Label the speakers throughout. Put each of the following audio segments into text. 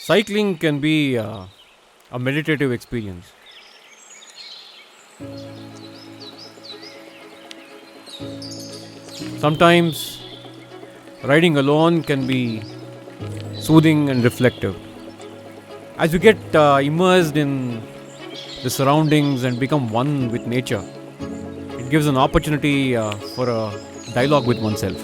Speaker 1: Cycling can be a meditative experience. Sometimes riding alone can be soothing and reflective. As you get immersed in the surroundings and become one with nature, it gives an opportunity for a dialogue with oneself.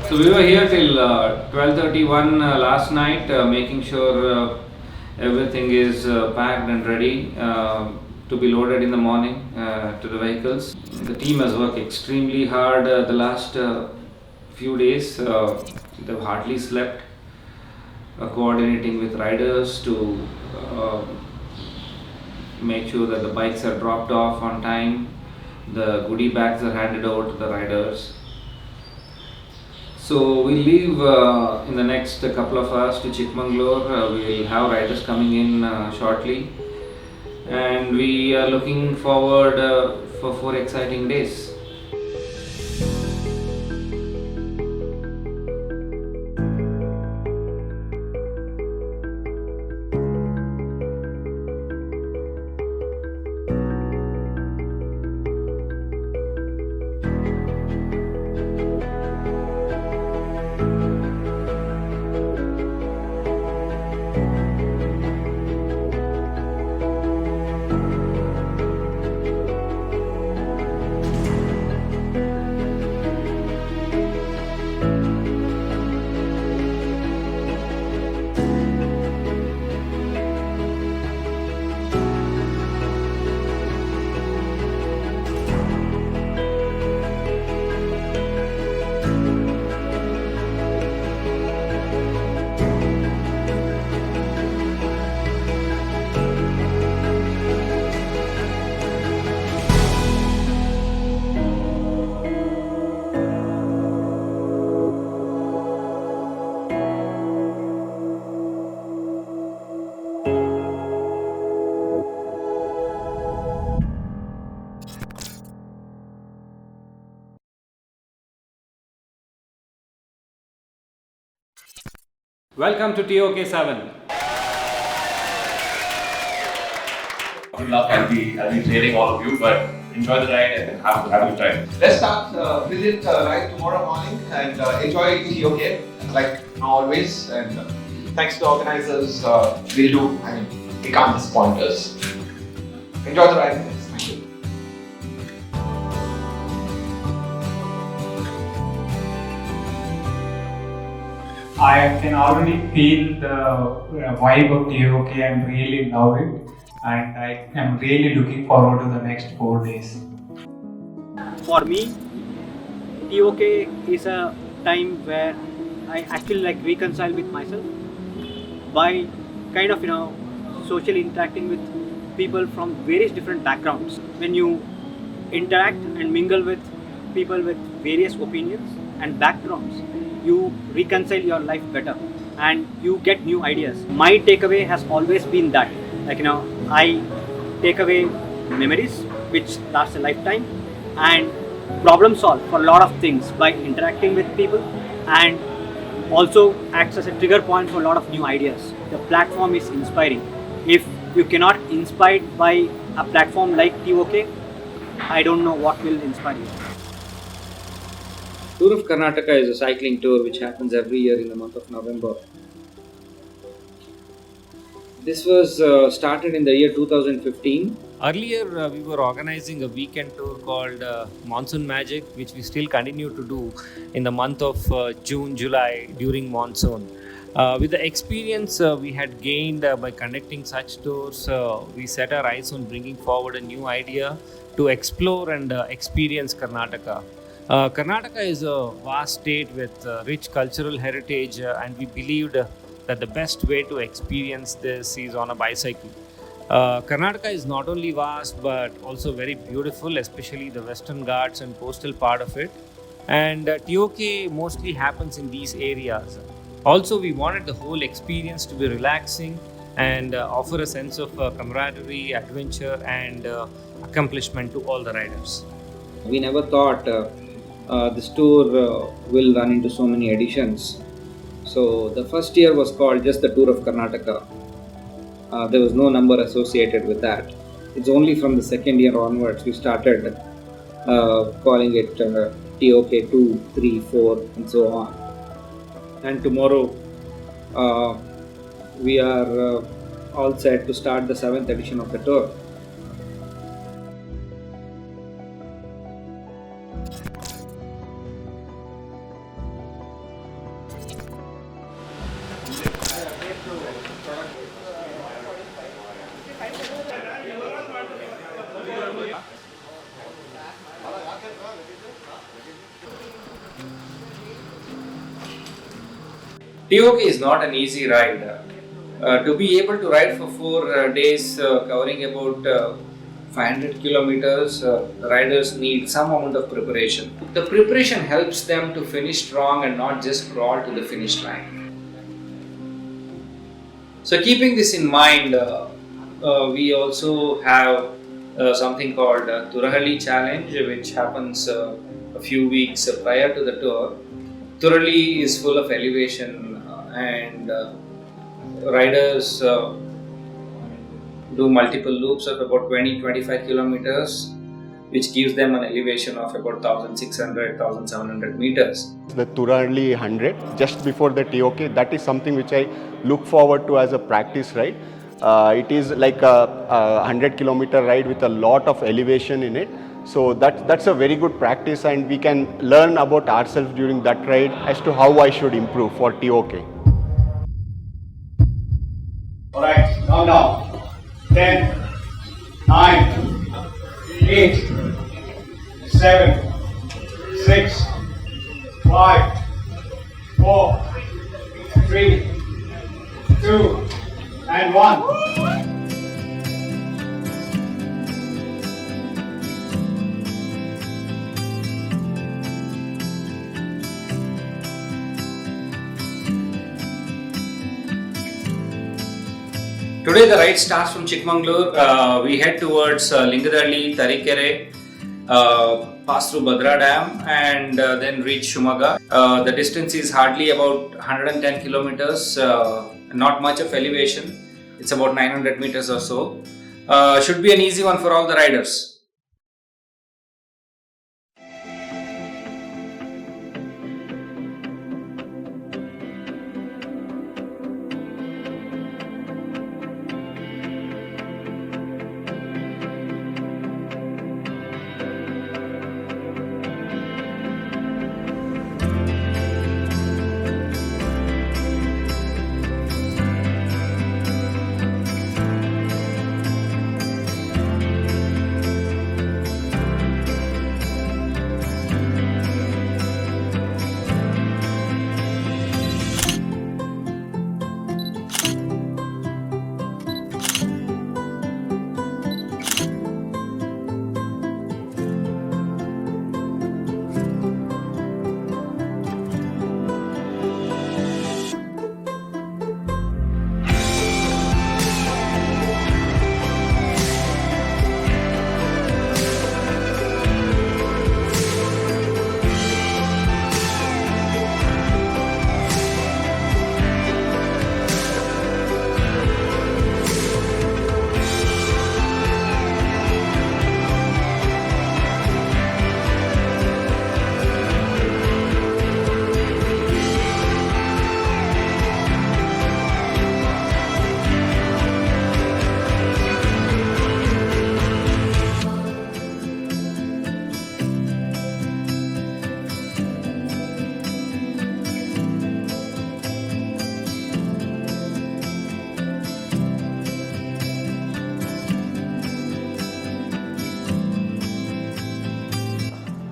Speaker 2: So we were here till 12:31 last night, making sure everything is packed and ready to be loaded in the morning to the vehicles. The team has worked extremely hard the last few days. They've hardly slept, coordinating with riders to uh, make sure that the bikes are dropped off on time, the goodie bags are handed over to the riders. So we leave in the next couple of hours to Chikmagalur. We'll have riders coming in shortly, and we are looking forward for 4 exciting days. Welcome to TOK7.
Speaker 3: Good luck. I'll be training all of you, but enjoy the ride and have a good time.
Speaker 4: Let's start visit ride tomorrow morning and enjoy TOK like always. And thanks to the organizers, we can't disappoint us. Enjoy the ride, guys. Thank you.
Speaker 5: I can already feel the vibe of TOK and really love it, and I am really looking forward to the next 4 days.
Speaker 6: For me, TOK is a time where I actually like reconcile with myself by kind of socially interacting with people from various different backgrounds. When you interact and mingle with people with various opinions and backgrounds, you reconcile your life better and you get new ideas. My takeaway has always been that, I take away memories which last a lifetime and problem solve for a lot of things by interacting with people, and also acts as a trigger point for a lot of new ideas. The platform is inspiring. If you cannot inspired by a platform like TOK, I don't know what will inspire you.
Speaker 2: Tour of Karnataka is a cycling tour which happens every year in the month of November. This was started in the year 2015.
Speaker 7: Earlier, we were organizing a weekend tour called Monsoon Magic, which we still continue to do in the month of June, July during monsoon. With the experience we had gained by conducting such tours, we set our eyes on bringing forward a new idea to explore and experience Karnataka. Karnataka is a vast state with rich cultural heritage, and we believed that the best way to experience this is on a bicycle. Karnataka is not only vast but also very beautiful, especially the Western Ghats and coastal part of it. And TOK mostly happens in these areas. Also, we wanted the whole experience to be relaxing and offer a sense of camaraderie, adventure, and accomplishment to all the riders.
Speaker 2: We never thought this tour will run into so many editions. So the first year was called just the Tour of Karnataka. There was no number associated with that. It's only from the second year onwards we started calling it TOK 2, 3, 4 and so on. And tomorrow we are all set to start the 7th edition of the tour. TOK is not an easy ride. To be able to ride for 4 days, covering about 500 kilometers, riders need some amount of preparation. The preparation helps them to finish strong and not just crawl to the finish line. So, keeping this in mind, we also have something called Thurahalli Challenge, which happens a few weeks prior to the tour. Thurahalli is full of elevation and riders do multiple loops of about 20-25 kilometers, which gives them an elevation of about 1600-1700 meters.
Speaker 8: The Thurahalli 100 just before the TOK, that is something which I look forward to as a practice ride. It is like a 100-kilometer ride with a lot of elevation in it. So that's a very good practice, and we can learn about ourselves during that ride as to how I should improve for TOK.
Speaker 5: Alright, now 10, 9, 8, 7, 6, 5, 4, 3, 2, and 1.
Speaker 2: Today the ride starts from Chikmagalur. We head towards Lingadalli, Tarikere, pass through Bhadra Dam and then reach Shumaga. The distance is hardly about 110 kilometers, not much of elevation. It's about 900 meters or so. Should be an easy one for all the riders.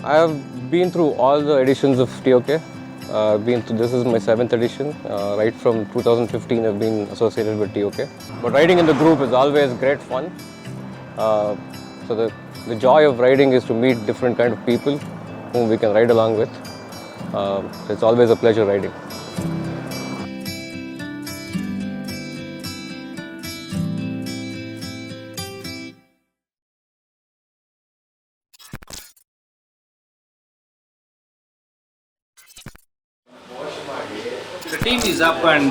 Speaker 9: I have been through all the editions of TOK. This is my 7th edition. Right from 2015 I've been associated with TOK. But riding in the group is always great fun. So the joy of riding is to meet different kind of people whom we can ride along with. It's always a pleasure riding.
Speaker 2: The team is up and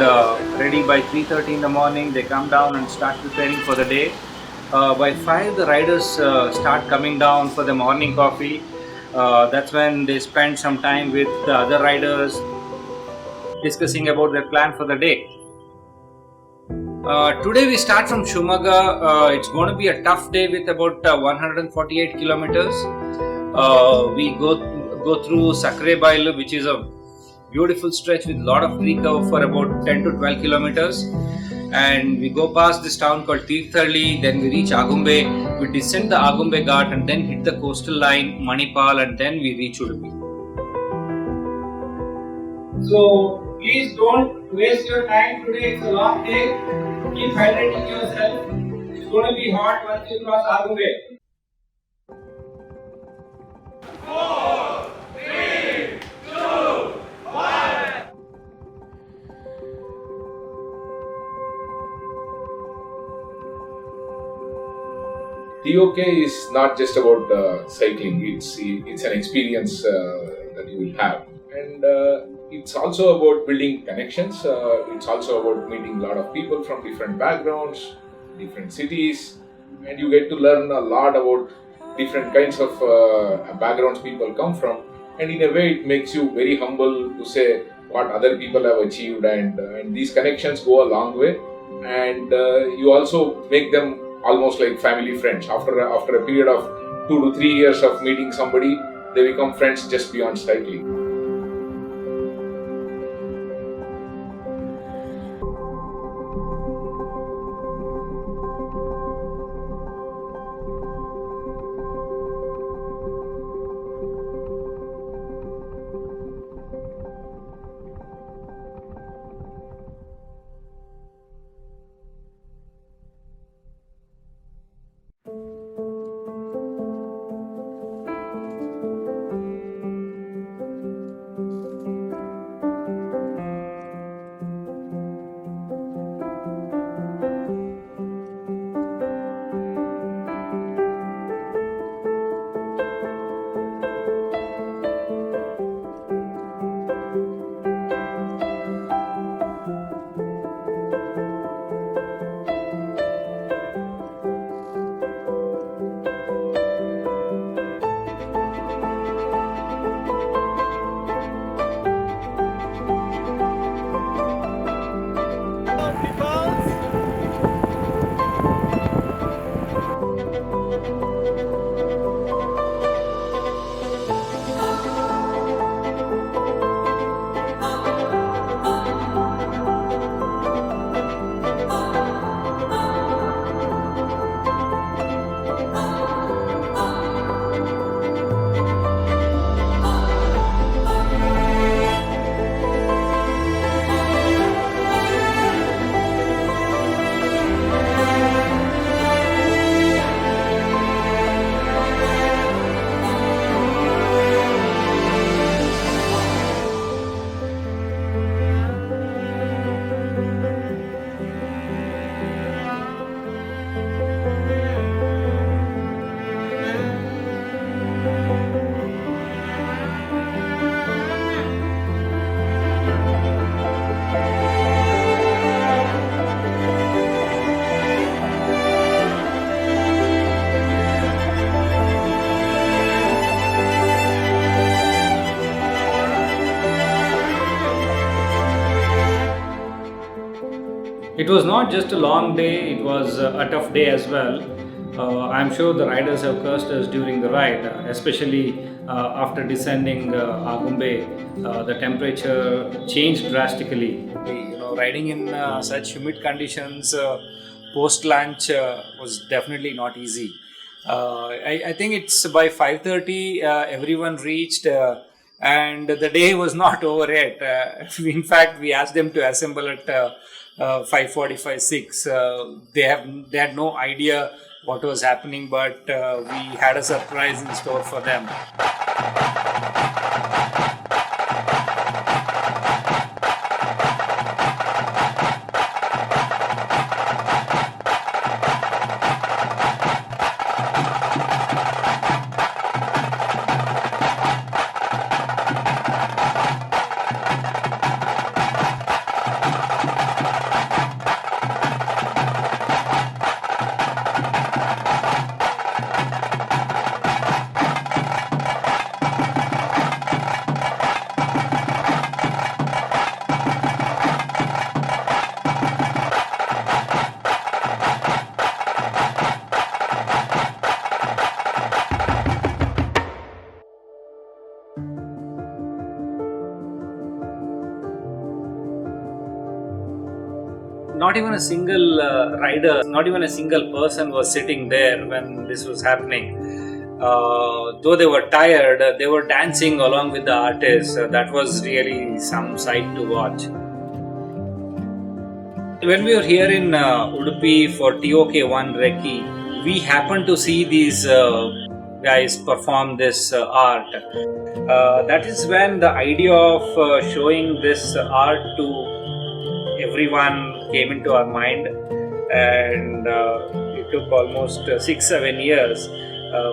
Speaker 2: ready by 3:30 in the morning. They come down and start preparing for the day. By 5, the riders start coming down for the morning coffee. That's when they spend some time with the other riders discussing about their plan for the day. Today we start from Shivamoga. It's going to be a tough day with about 148 kilometers. We go through Sakrebailu, which is a beautiful stretch with a lot of tree cover for about 10 to 12 kilometers. And we go past this town called Tirthalli, then we reach Agumbe. We descend the Agumbe Ghat and then hit the coastal line, Manipal, and then we reach Udupi.
Speaker 10: So please don't waste your time today. It's a long day. Keep hydrating yourself. It's going to be hot once you cross Agumbe. 4, 3, 2, 1.
Speaker 11: TOK is not just about cycling. It's an experience that you will have, and it's also about building connections. It's also about meeting a lot of people from different backgrounds, different cities, and you get to learn a lot about different kinds of backgrounds people come from. And in a way, it makes you very humble to say what other people have achieved, and these connections go a long way. And you also make them almost like family friends. After a period of 2 to 3 years of meeting somebody, they become friends just beyond cycling.
Speaker 2: It was not just a long day, it was a tough day as well. I'm sure the riders have cursed us during the ride, especially after descending Agumbe. The temperature changed drastically. Riding in such humid conditions post lunch was definitely not easy.
Speaker 7: I think it's by 5:30 everyone reached, and the day was not over yet. In fact, we asked them to assemble at 5:45, 6. They had no idea what was happening, but we had a surprise in store for them. Not even a single rider, not even a single person was sitting there when this was happening. Though they were tired, they were dancing along with the artists. That was really some sight to watch. When we were here in Udupi for TOK1 Recce, we happened to see these guys perform this art. That is when the idea of showing this art to everyone came into our mind, and it took almost 6-7 years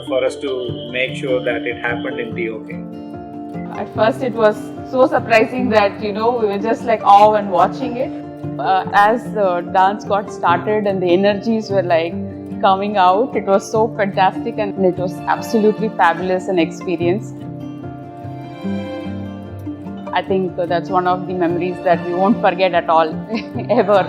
Speaker 7: for us to make sure that it happened in TOK.
Speaker 12: At first it was so surprising that we were just like awe and watching it. As the dance got started and the energies were like coming out, it was so fantastic and it was absolutely fabulous an experience. I think that's one of the memories that we won't forget at all, ever.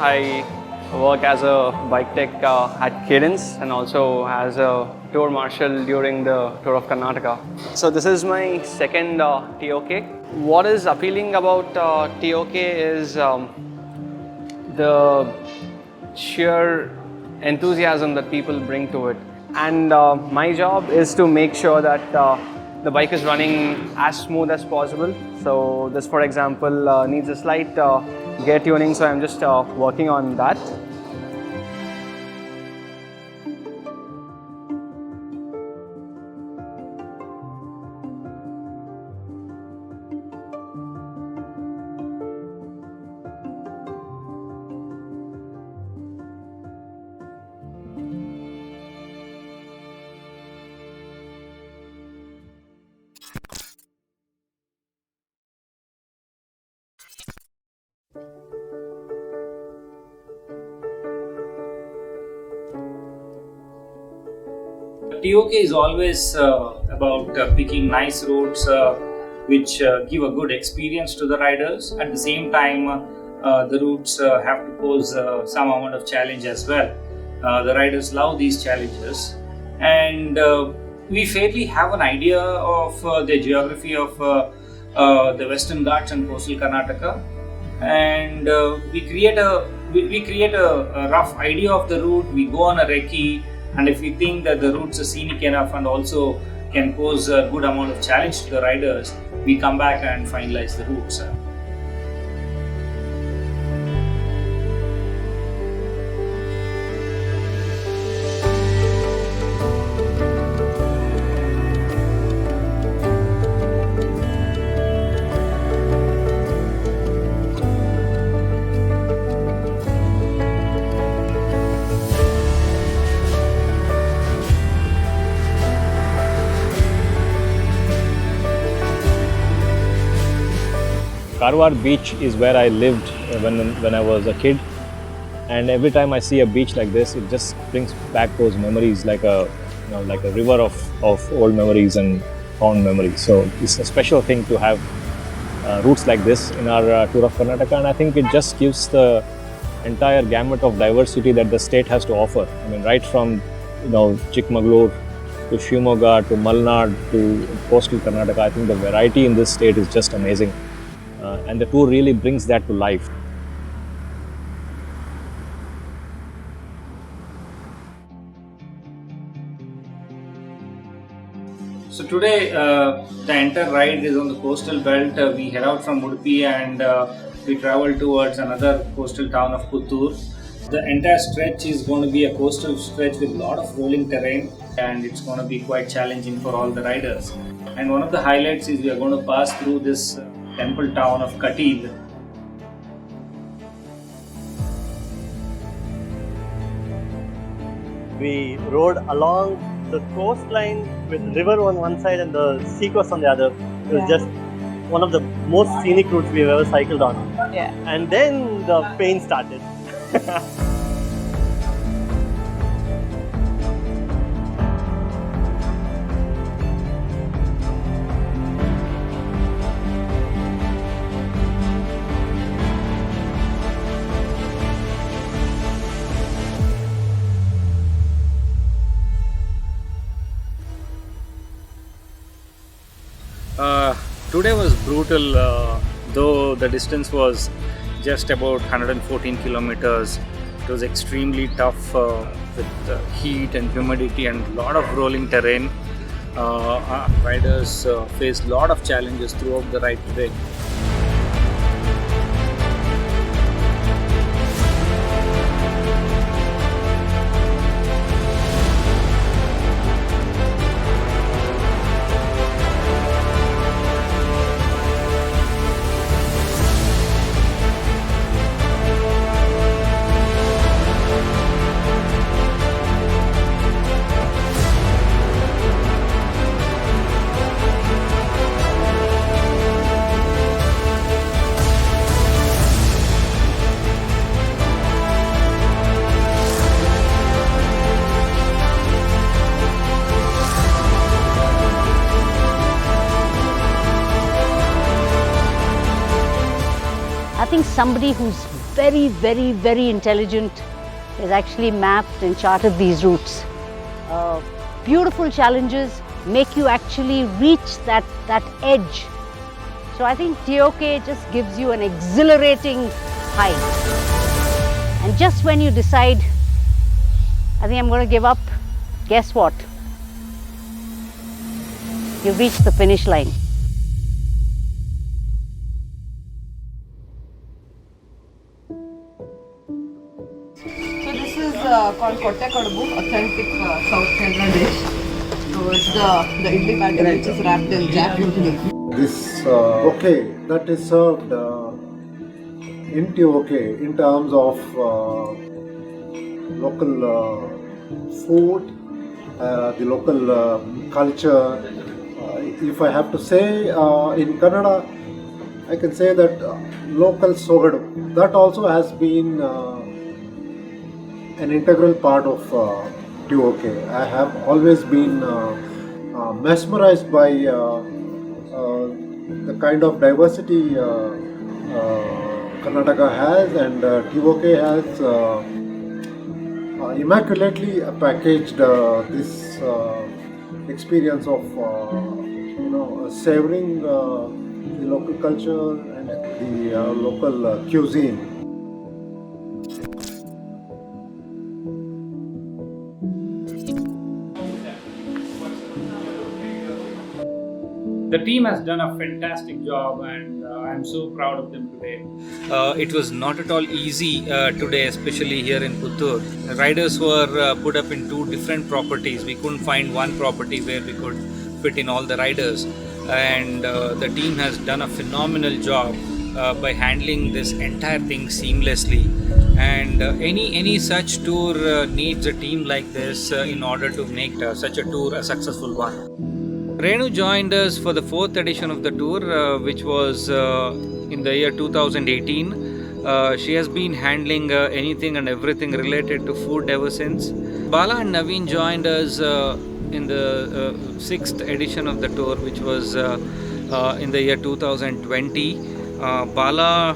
Speaker 13: I work as a bike tech at Cadence and also as a tour marshal during the tour of Karnataka. So this is my second TOK. What is appealing about TOK is the sheer enthusiasm that people bring to it. And my job is to make sure that the bike is running as smooth as possible. So this, for example, needs a slight gear tuning, so I'm just working on that.
Speaker 7: TOK is always about picking nice routes which give a good experience to the riders. At the same time, the routes have to pose some amount of challenge as well. The riders love these challenges, and we fairly have an idea of the geography of the Western Ghats and coastal Karnataka, and we create a rough idea of the route. We go on a recce, and if we think that the routes are scenic enough and also can pose a good amount of challenge to the riders, we come back and finalize the routes.
Speaker 14: Karwar beach is where I lived when I was a kid, and every time I see a beach like this, it just brings back those memories, like a river of old memories and fond memories. So it's a special thing to have routes like this in our tour of Karnataka, and I think it just gives the entire gamut of diversity that the state has to offer. I mean, right from Chikmagalur to Shimoga, to Malnad, to coastal Karnataka. I think the variety in this state is just amazing. And the tour really brings that to life.
Speaker 7: So today, the entire ride is on the coastal belt. We head out from Udupi and we travel towards another coastal town of Puttur. The entire stretch is going to be a coastal stretch with a lot of rolling terrain, and it's going to be quite challenging for all the riders. And one of the highlights is we are going to pass through this temple town of Katil.
Speaker 15: We rode along the coastline with river on one side and the seacoast on the other. It was just one of the most scenic routes we've ever cycled on.
Speaker 12: Yeah.
Speaker 15: And then the pain started.
Speaker 7: Today was brutal, though the distance was just about 114 kilometers. It was extremely tough with heat and humidity and a lot of rolling terrain. Our riders faced a lot of challenges throughout the ride today.
Speaker 16: I think somebody who's very, very, very intelligent has actually mapped and charted these routes. Beautiful challenges make you actually reach that edge. So I think TOK just gives you an exhilarating high. And just when you decide, I think I'm going to give up, guess what? You've reached the finish line.
Speaker 12: So this is called Kotte Kadabu, authentic South Kerala dish. So it's the idli pattern which is wrapped in jackfruit leaf.
Speaker 17: This that is served in TOK in terms of local food, the local culture. If I have to say in Kannada, I can say that local sogadu, that also has been an integral part of TOK. I have always been mesmerized by the kind of diversity Karnataka has, and TOK has immaculately packaged this experience of savoring the local culture and the local cuisine.
Speaker 7: The team has done a fantastic job, and I'm so proud of them today. It was not at all easy today, especially here in Puttur. Riders were put up in two different properties. We couldn't find one property where we could fit in all the riders, and the team has done a phenomenal job by handling this entire thing seamlessly. And any such tour needs a team like this in order to make such a tour a successful one. Renu joined us for the 4th edition of the tour, which was in the year 2018. She has been handling anything and everything related to food ever since. Bala and Naveen joined us in the 6th edition of the tour, which was in the year 2020. Bala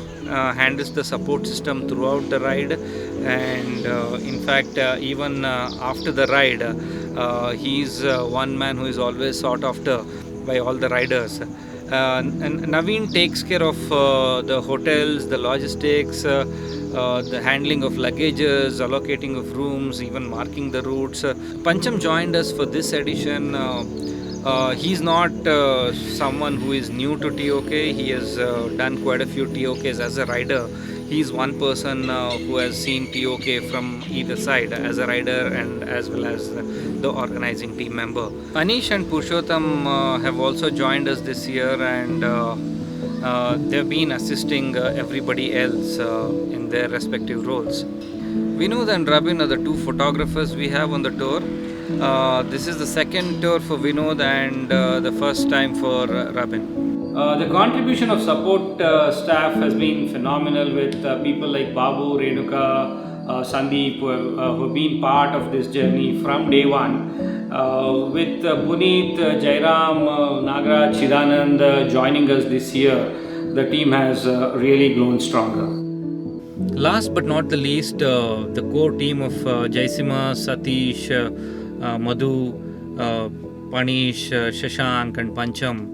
Speaker 7: handles the support system throughout the ride, and in fact even after the ride
Speaker 2: He's one man who is always sought after by all the riders. And Naveen takes care of the hotels, the logistics, the handling of luggages, allocating of rooms, even marking the routes. Pancham joined us for this edition. He's not someone who is new to TOK. He has done quite a few TOKs as a rider. He's one person who has seen TOK from either side as a rider and as well as the organizing team member. Anish and Purushottam have also joined us this year, and they've been assisting everybody else in their respective roles. Vinod and Rabin are the two photographers we have on the tour. This is the second tour for Vinod and the first time for Rabin. The contribution of support staff has been phenomenal with people like Babu, Renuka, Sandeep who have been part of this journey from day one. With Puneet, Jairam, Nagaraj, Chidanand joining us this year, the team has really grown stronger. Last but not the least, the core team of Jaisima, Satish, Madhu, Panish, Shashank and Pancham.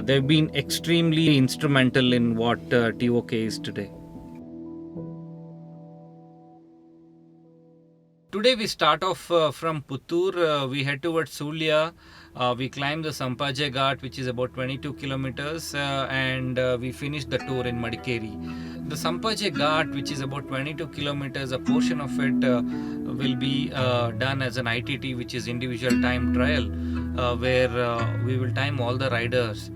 Speaker 2: They've been extremely instrumental in what TOK is today. Today we start off from Puttur, we head towards Sulya, we climb the Sampaje Ghat, which is about 22 kilometers, and we finish the tour in Madikeri. The Sampaje Ghat, which is about 22 kilometers, a portion of it will be done as an ITT, which is individual time trial, where we will time all the riders.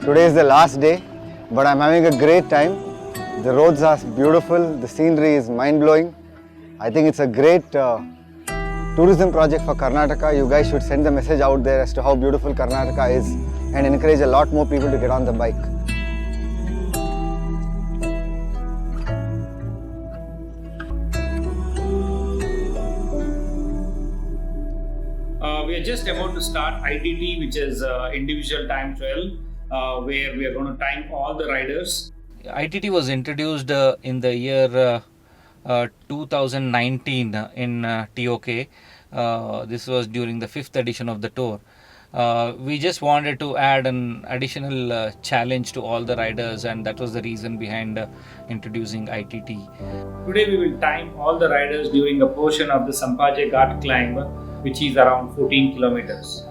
Speaker 18: Today is the last day, but I'm having a great time. The roads are beautiful, the scenery is mind-blowing. I think it's a great tourism project for Karnataka. You guys should send the message out there as to how beautiful Karnataka is and encourage a lot more people to get on the bike.
Speaker 2: We are just about to start ITT, which is individual time trial, where we are going to time all the riders. ITT was introduced in the year 2019 in TOK. This was during the 5th edition of the tour. We just wanted to add an additional challenge to all the riders, and that was the reason behind introducing ITT. Today we will time all the riders during a portion of the Sampaje Ghat climb, which is around 14 kilometers.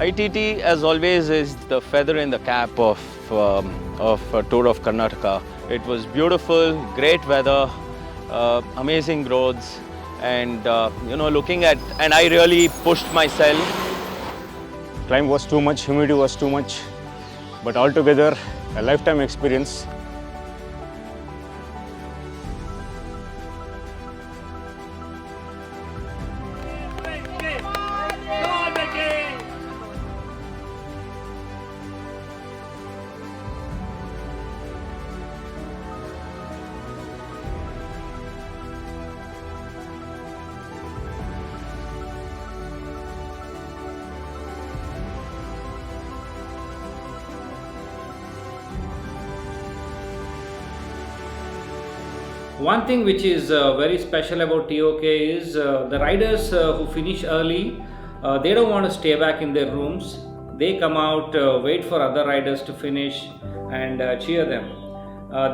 Speaker 19: ITT, as always, is the feather in the cap of of a tour of Karnataka. It was beautiful, great weather, amazing roads, and looking at, and I really pushed myself.
Speaker 14: Climb was too much, humidity was too much, but altogether a lifetime experience.
Speaker 2: One thing which is very special about TOK is the riders who finish early, they don't want to stay back in their rooms. They come out, wait for other riders to finish and cheer them.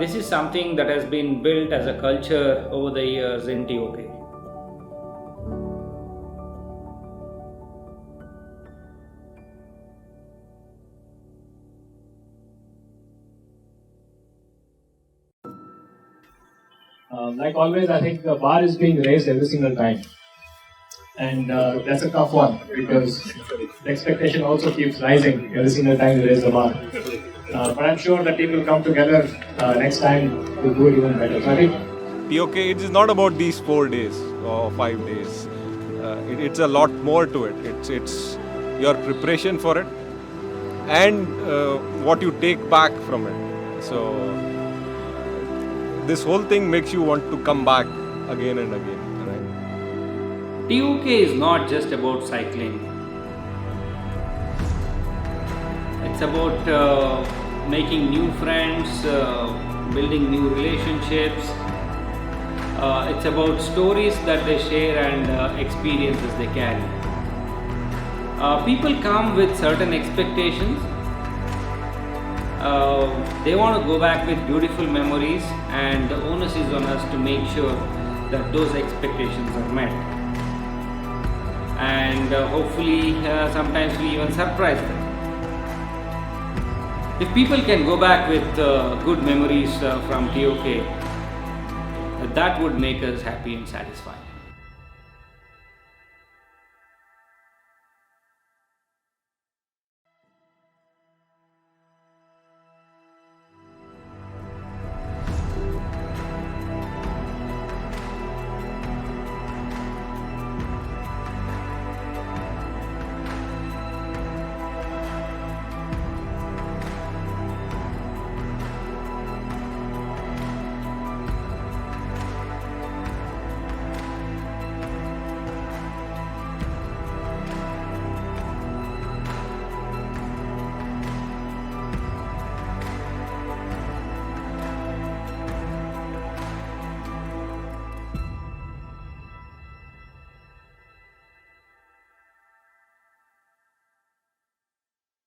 Speaker 2: This is something that has been built as a culture over the years in TOK.
Speaker 14: Like always, I think the bar is being raised every single time. And that's a tough one because the expectation also keeps rising every single time you raise the bar. But I'm sure the team will come together next time to do it even better. So I think
Speaker 20: TOK, it is not about these 4 days or 5 days. It's a lot more to it. It's your preparation for it and what you take back from it. So this whole thing makes you want to come back again and again. Right?
Speaker 2: TOK is not just about cycling. It's about making new friends, building new relationships. It's about stories that they share and experiences they carry. People come with certain expectations. They want to go back with beautiful memories, and the onus is on us to make sure that those expectations are met. And hopefully sometimes we even surprise them. If people can go back with good memories from TOK, that would make us happy and satisfied.